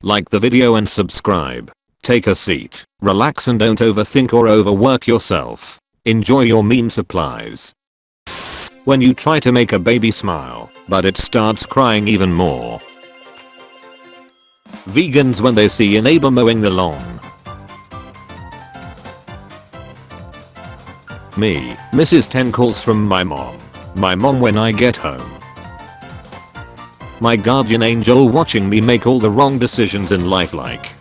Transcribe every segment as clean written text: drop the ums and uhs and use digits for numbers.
Like the video and subscribe. Take a seat, relax and don't overthink or overwork yourself. Enjoy your meme supplies. When you try to make a baby smile, but it starts crying even more. Vegans when they see a neighbor mowing the lawn. Me, misses 10 calls from my mom. My mom when I get home. My guardian angel watching me make all the wrong decisions in life, like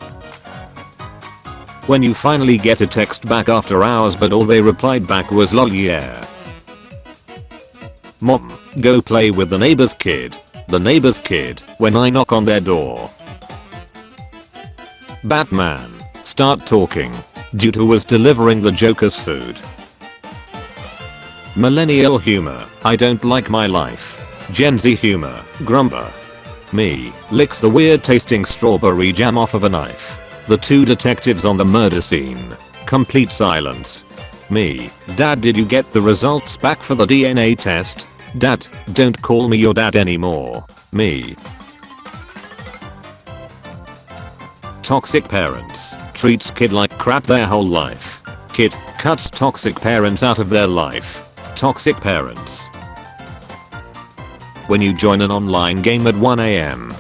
when you finally get a text back after hours but all they replied back was lol yeah. Mom, go play with the neighbor's kid. The neighbor's kid when I knock on their door. Batman, start talking. Due to was delivering the Joker's food. Millennial humor, I don't like my life. Gen Z humor, grumper. Me, licks the weird tasting strawberry jam off of a knife. The two detectives on the murder scene. Complete silence. Me, Dad, did you get the results back for the DNA test? Dad, don't call me your dad anymore. Me. Toxic parents, treats kid like crap their whole life. Kid, cuts toxic parents out of their life. Toxic parents. When you join an online game at 1 AM.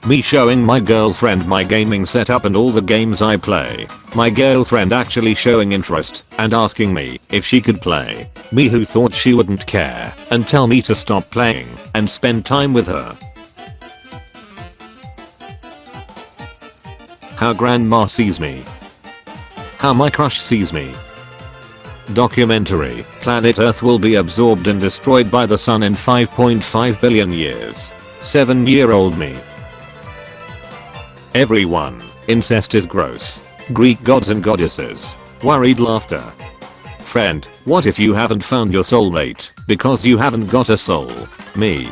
Me showing my girlfriend my gaming setup and all the games I play. My girlfriend actually showing interest and asking me if she could play. Me who thought she wouldn't care and tell me to stop playing and spend time with her. How grandma sees me. How my crush sees me. Documentary, planet Earth will be absorbed and destroyed by the sun in 5.5 billion years. 7-year-old me. Everyone, incest is gross. Greek gods and goddesses. Worried laughter. Friend, what if you haven't found your soulmate because you haven't got a soul? Me.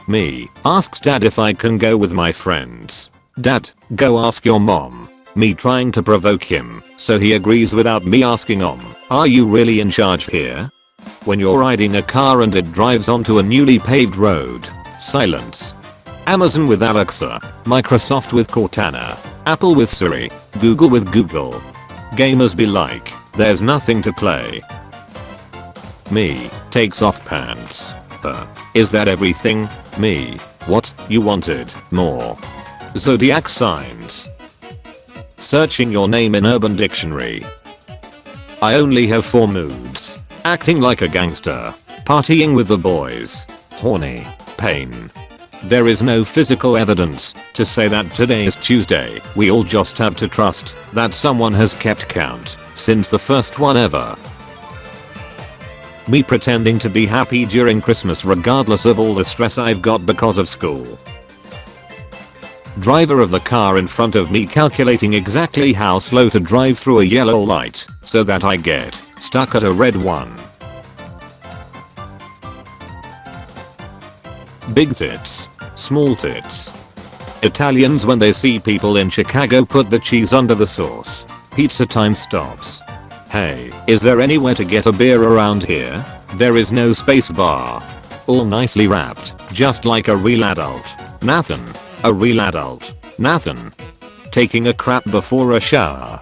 Me, asks dad if I can go with my friends. Dad, go ask your mom. Me trying to provoke him, so he agrees without me asking are you really in charge here? When you're riding a car and it drives onto a newly paved road. Silence. Amazon with Alexa, Microsoft with Cortana, Apple with Siri, Google with Google. Gamers be like, there's nothing to play. Me, takes off pants. Is that everything? Me, what, you wanted more. Zodiac signs. Searching your name in Urban Dictionary. I only have 4 moods. Acting like a gangster. Partying with the boys. Horny. Pain. There is no physical evidence to say that today is Tuesday. We all just have to trust that someone has kept count since the first one ever. Me pretending to be happy during Christmas regardless of all the stress I've got because of school. Driver of the car in front of me calculating exactly how slow to drive through a yellow light so that I get stuck at a red one. Big tits. Small tits. Italians when they see people in Chicago put the cheese under the sauce. Pizza time stops. Hey, is there anywhere to get a beer around here? There is no space bar. All nicely wrapped, just like a real adult. Nathan. A real adult. Nathan. Taking a crap before a shower.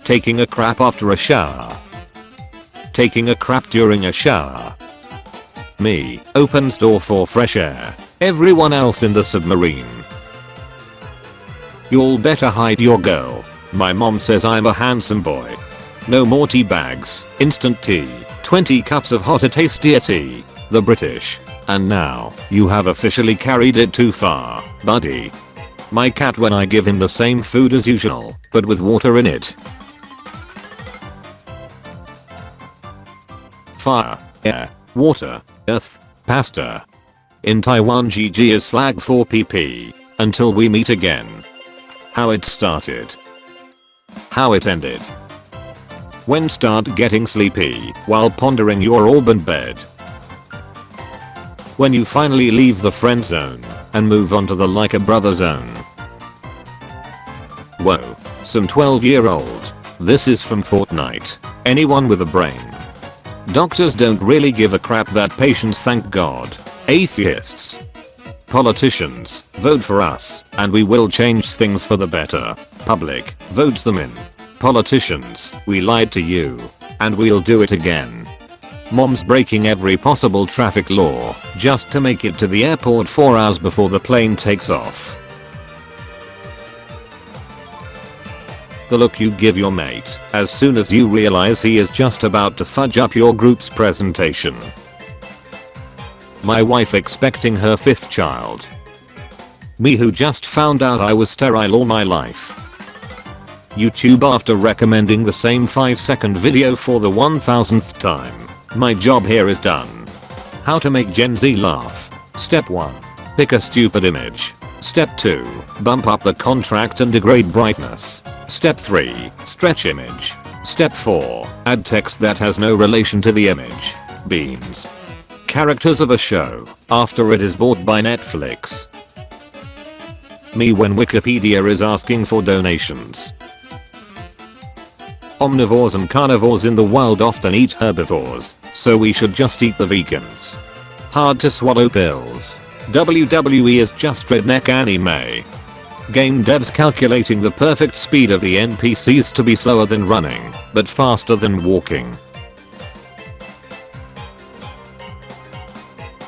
Taking a crap after a shower. Taking a crap during a shower. Me, opens door for fresh air. Everyone else in the submarine. Y'all better hide your girl. My mom says I'm a handsome boy. No more tea bags, instant tea, 20 cups of hotter tastier tea. The British. And now, you have officially carried it too far, buddy. My cat when I give him the same food as usual, but with water in it. Fire, air, water, earth, pasta. In Taiwan GG is slag for PP. Until we meet again. How it started. How it ended. When start getting sleepy while pondering your Auburn bed. When you finally leave the friend zone and move on to the like a brother zone. Whoa, some 12-year-old. This is from Fortnite. Anyone with a brain. Doctors don't really give a crap that patients thank God. Atheists. Politicians, vote for us, and we will change things for the better. Public, votes them in. Politicians, we lied to you. And we'll do it again. Mom's breaking every possible traffic law, just to make it to the airport 4 hours before the plane takes off. The look you give your mate, as soon as you realize he is just about to fudge up your group's presentation. My wife expecting her 5th child. Me who just found out I was sterile all my life. YouTube after recommending the same 5-second video for the 1000th time. My job here is done. How to make Gen Z laugh. Step 1. Pick a stupid image. Step 2. Bump up the contrast and degrade brightness. Step 3. Stretch image. Step 4. Add text that has no relation to the image. Beans. Characters of a show, after it is bought by Netflix. Me when Wikipedia is asking for donations. Omnivores and carnivores in the wild often eat herbivores, so we should just eat the vegans. Hard to swallow pills. WWE is just redneck anime. Game devs calculating the perfect speed of the NPCs to be slower than running, but faster than walking.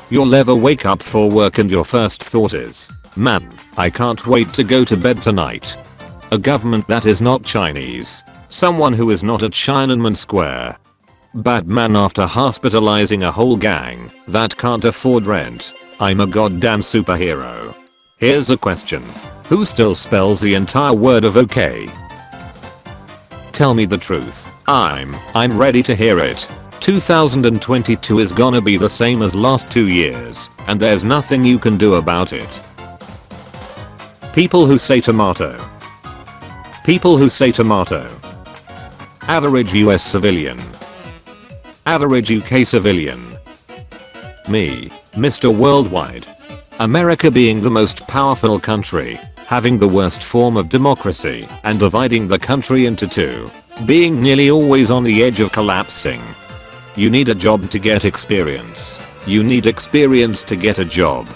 You'll ever wake up for work and your first thought is, man, I can't wait to go to bed tonight. A government that is not Chinese. Someone who is not at Tiananmen Square. Batman after hospitalizing a whole gang that can't afford rent. I'm a goddamn superhero. Here's a question. Who still spells the entire word of okay? Tell me the truth. I'm ready to hear it. 2022 is gonna be the same as last 2 years, and there's nothing you can do about it. People who say tomato. People who say tomato. Average US civilian. Average UK civilian. Me, Mr. Worldwide. America being the most powerful country, having the worst form of democracy, and dividing the country into two, being nearly always on the edge of collapsing. You need a job to get experience. You need experience to get a job.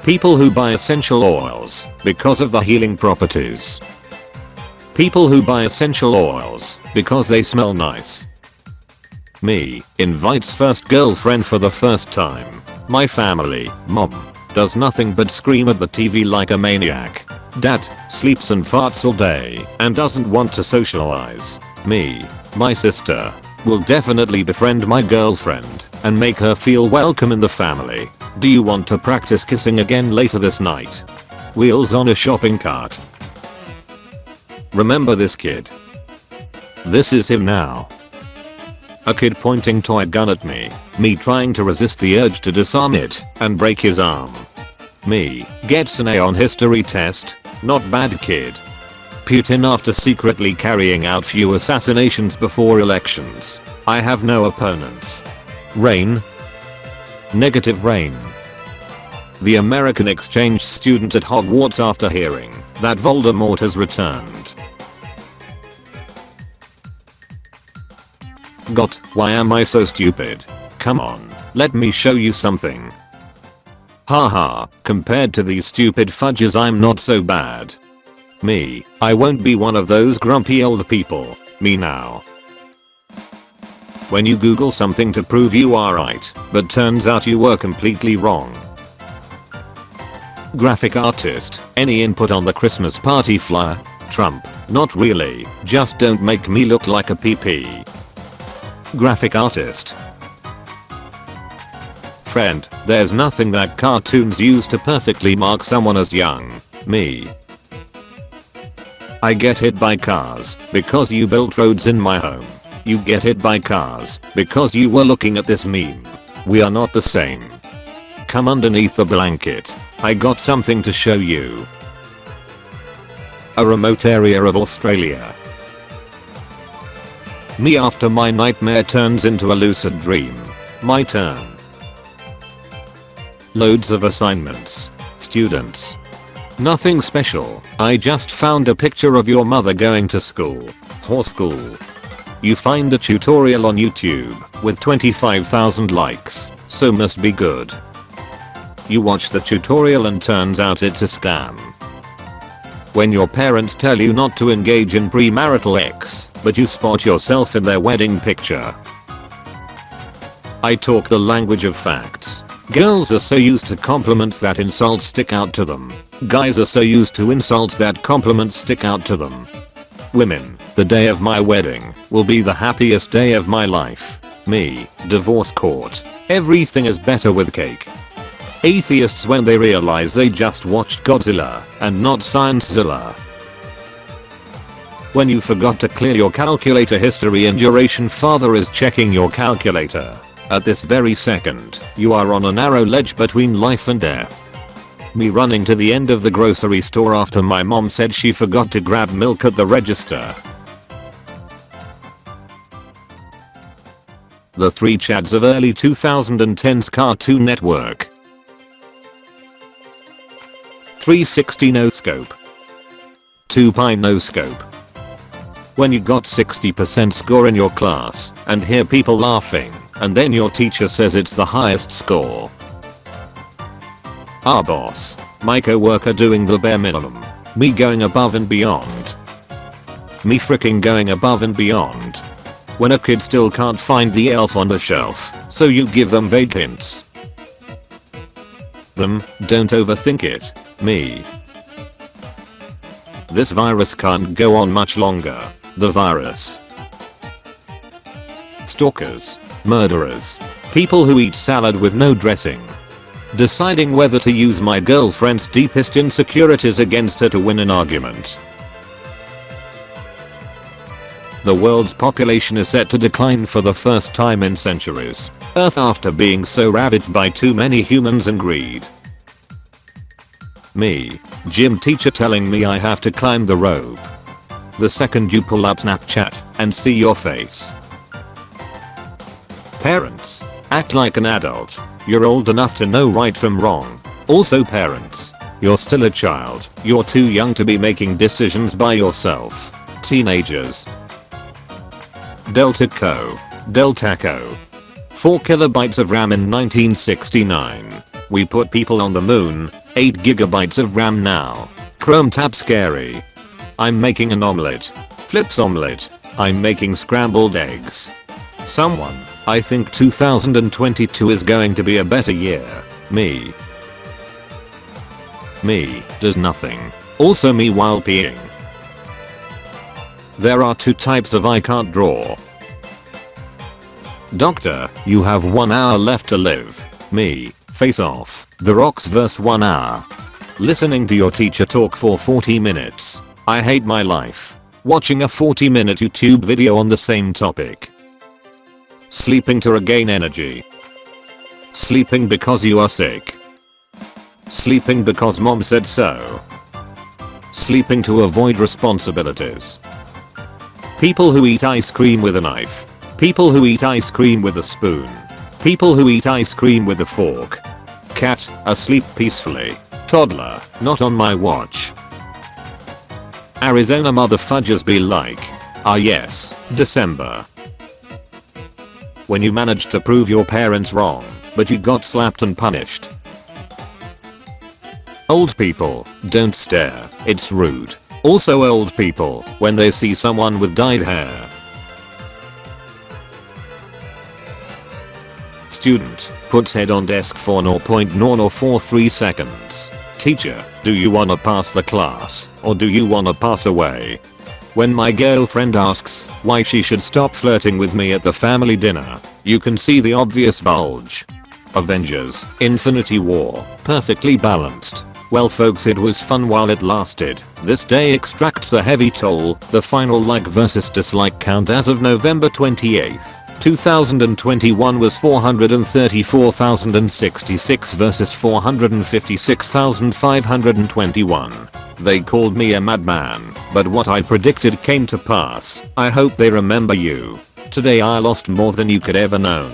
People who buy essential oils because of the healing properties. People who buy essential oils because they smell nice. Me, invites first girlfriend for the first time. My family, mom, does nothing but scream at the TV like a maniac. Dad, sleeps and farts all day and doesn't want to socialize. Me, my sister, will definitely befriend my girlfriend and make her feel welcome in the family. Do you want to practice kissing again later this night? Wheels on a shopping cart. Remember this kid. This is him now. A kid pointing toy gun at me trying to resist the urge to disarm it and break his arm. Me, gets an A on history test, not bad kid. Putin after secretly carrying out few assassinations before elections. I have no opponents. Rain. Negative rain. The American exchange student at Hogwarts after hearing that Voldemort has returned. God, why am I so stupid? Come on, let me show you something. Haha, compared to these stupid fudges I'm not so bad. Me, I won't be one of those grumpy old people. Me now. When you Google something to prove you are right, but turns out you were completely wrong. Graphic artist, any input on the Christmas party flyer? Trump, not really, just don't make me look like a PP. Graphic artist. Friend, there's nothing that cartoons use to perfectly mark someone as young. Me. I get hit by cars because you built roads in my home. You get hit by cars because you were looking at this meme. We are not the same. Come underneath the blanket. I got something to show you. A remote area of Australia. Me after my nightmare turns into a lucid dream. My turn. Loads of assignments. Students. Nothing special. I just found a picture of your mother going to school. Or school. You find a tutorial on YouTube with 25,000 likes. also must be good. You watch the tutorial and turns out it's a scam. When your parents tell you not to engage in premarital sex, but you spot yourself in their wedding picture. I talk the language of facts. Girls are so used to compliments that insults stick out to them. Guys are so used to insults that compliments stick out to them. Women, the day of my wedding will be the happiest day of my life. Me, divorce court. Everything is better with cake. Atheists when they realize they just watched Godzilla and not Sciencezilla. When you forgot to clear your calculator history and duration, father is checking your calculator. At this very second, you are on a narrow ledge between life and death. Me running to the end of the grocery store after my mom said she forgot to grab milk at the register. The 3 Chads of early 2010's Cartoon Network. 360 no scope. 2 pi no scope. When you got 60% score in your class and hear people laughing, and then your teacher says it's the highest score. Our boss, my coworker doing the bare minimum. Me going above and beyond. Me freaking going above and beyond. When a kid still can't find the elf on the shelf, so you give them vague hints. Don't overthink it. Me. This virus can't go on much longer. The virus. Stalkers. Murderers. People who eat salad with no dressing. Deciding whether to use my girlfriend's deepest insecurities against her to win an argument. The world's population is set to decline for the first time in centuries. Earth after being so ravaged by too many humans and greed. Me, gym teacher telling me I have to climb the rope. The second you pull up Snapchat and see your face. Parents, act like an adult. You're old enough to know right from wrong. Also parents, you're still a child. You're too young to be making decisions by yourself. Teenagers. Delta Co. 4 kilobytes of RAM in 1969. We put people on the moon. 8 gigabytes of RAM now. Chrome tab scary. I'm making an omelette. Flips omelette. I'm making scrambled eggs. Someone, I think 2022 is going to be a better year. Me. Me does nothing. Also me while peeing. There are 2 types of I can't draw. Doctor, you have 1 hour left to live. Me, Face Off, The Rock's verse 1 hour. Listening to your teacher talk for 40 minutes. I hate my life. Watching a 40-minute YouTube video on the same topic. Sleeping to regain energy. Sleeping because you are sick. Sleeping because mom said so. Sleeping to avoid responsibilities. People who eat ice cream with a knife. People who eat ice cream with a spoon. People who eat ice cream with a fork. Cat, asleep peacefully. Toddler, not on my watch. Arizona motherfudgers be like. Ah yes, December. When you managed to prove your parents wrong, but you got slapped and punished. Old people, don't stare, it's rude. Also old people, when they see someone with dyed hair. Student, puts head on desk for 0.0043 seconds. Teacher, do you wanna pass the class, or do you wanna pass away? When my girlfriend asks why she should stop flirting with me at the family dinner, you can see the obvious bulge. Avengers, Infinity War, perfectly balanced. Well folks, it was fun while it lasted. This day extracts a heavy toll. The final like versus dislike count as of November 28th. 2021 was 434,066 versus 456,521. They called me a madman, but what I predicted came to pass. I hope they remember you. Today I lost more than you could ever known.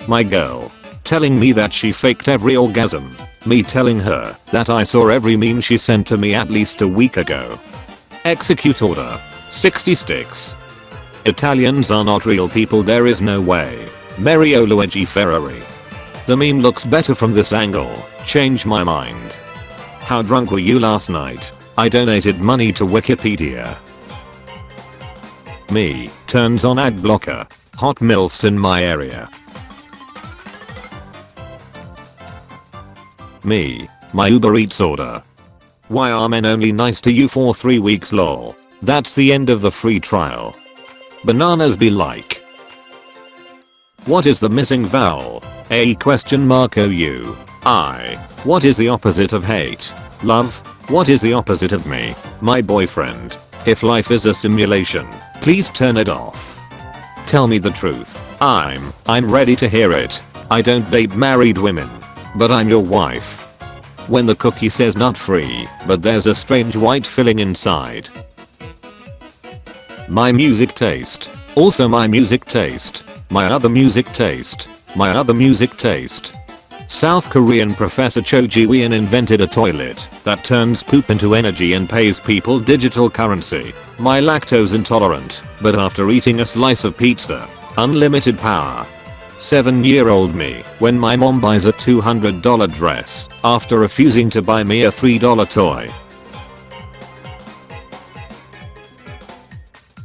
My girl telling me that she faked every orgasm. Me telling her that I saw every meme she sent to me at least a week ago. Execute order. 60 sticks. Italians are not real people, there is no way. Mario Luigi Ferrari. The meme looks better from this angle. Change my mind. How drunk were you last night? I donated money to Wikipedia. Me, turns on ad blocker. Hot MILFs in my area. Me, my Uber Eats order. Why are men only nice to you for 3 weeks lol? That's the end of the free trial. Bananas be like. What is the missing vowel? A question mark OU. I. What is the opposite of hate? Love. What is the opposite of me? My boyfriend. If life is a simulation, please turn it off. Tell me the truth. I'm ready to hear it. I don't date married women. But I'm your wife. When the cookie says nut free, but there's a strange white filling inside. My music taste. Also my music taste. My other music taste. My other music taste. South Korean Professor Cho Ji-won invented a toilet that turns poop into energy and pays people digital currency. My lactose intolerant, but after eating a slice of pizza, unlimited power. 7-year-old me when my mom buys a $200 dress after refusing to buy me a $3 toy.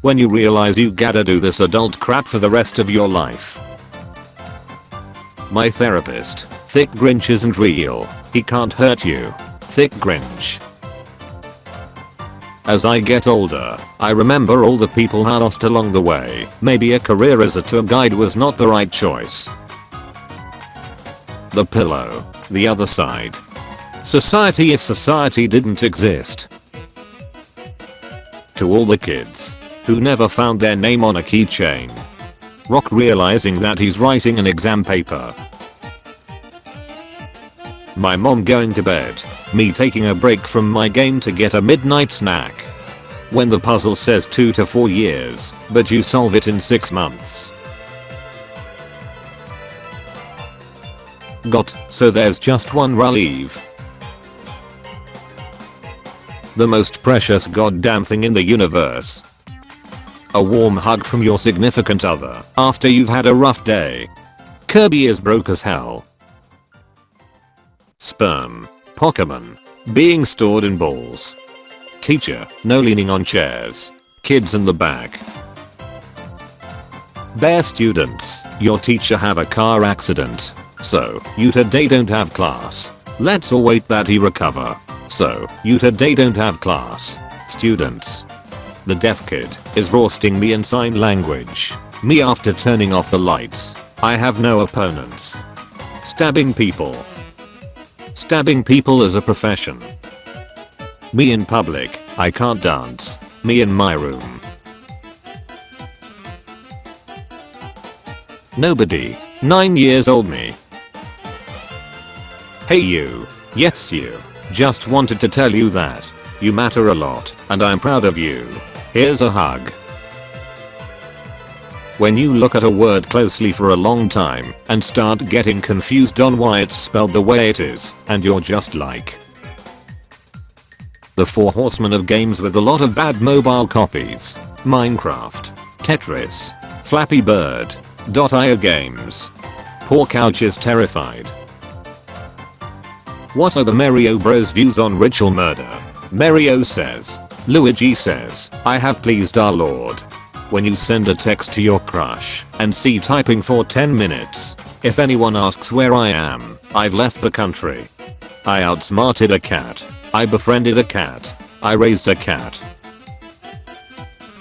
When you realize you gotta do this adult crap for the rest of your life. My therapist. Thick Grinch isn't real. He can't hurt you. Thick Grinch. As I get older, I remember all the people I lost along the way. Maybe a career as a tour guide was not the right choice. The pillow. The other side. Society if society didn't exist. To all the kids who never found their name on a keychain. Rock realizing that he's writing an exam paper. My mom going to bed. Me taking a break from my game to get a midnight snack. When the puzzle says 2 to 4 years, but you solve it in 6 months. So there's just one relief. The most precious goddamn thing in the universe. A warm hug from your significant other after you've had a rough day. Kirby is broke as hell. Sperm. Pokemon. Being stored in balls. Teacher. No leaning on chairs. Kids in the back. Bear students. Your teacher have a car accident. So, you today don't have class. Let's all wait that he recover. So, you today don't have class. Students. The deaf kid is roasting me in sign language. Me after turning off the lights. I have no opponents. Stabbing people. Stabbing people is a profession. Me in public. I can't dance. Me in my room. Nobody. 9 years old me. Hey you. Yes you. Just wanted to tell you that you matter a lot and I'm proud of you. Here's a hug. When you look at a word closely for a long time and start getting confused on why it's spelled the way it is, and you're just like. The 4 horsemen of games with a lot of bad mobile copies. Minecraft. Tetris. Flappy Bird. .io games. Poor Couch is terrified. What are the Mario Bros views on ritual murder? Mario says. Luigi says, I have pleased our lord. When you send a text to your crush and see typing for 10 minutes. If anyone asks where I am, I've left the country. I outsmarted a cat. I befriended a cat. I raised a cat.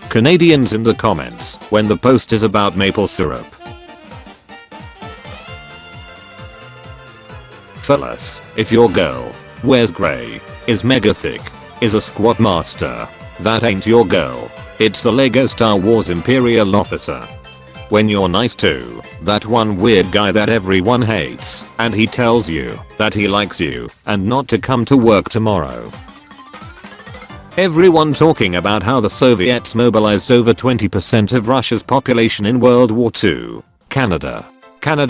Canadians in the comments when the post is about maple syrup. Fellas, if your girl wears grey, is mega thick, is a squat master, that ain't your girl. It's a Lego Star Wars Imperial officer. When you're nice to that one weird guy that everyone hates and he tells you that he likes you and not to come to work tomorrow. Everyone talking about how the Soviets mobilized over 20% of Russia's population in World War II. Canada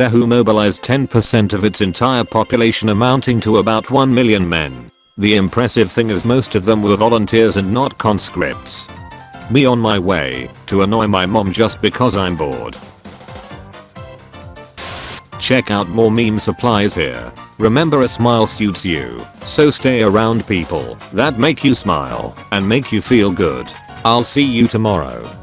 who mobilized 10% of its entire population amounting to about 1 million men. The impressive thing is most of them were volunteers and not conscripts. Me on my way to annoy my mom just because I'm bored. Check out more meme supplies here. Remember, a smile suits you, so stay around people that make you smile and make you feel good. I'll see you tomorrow.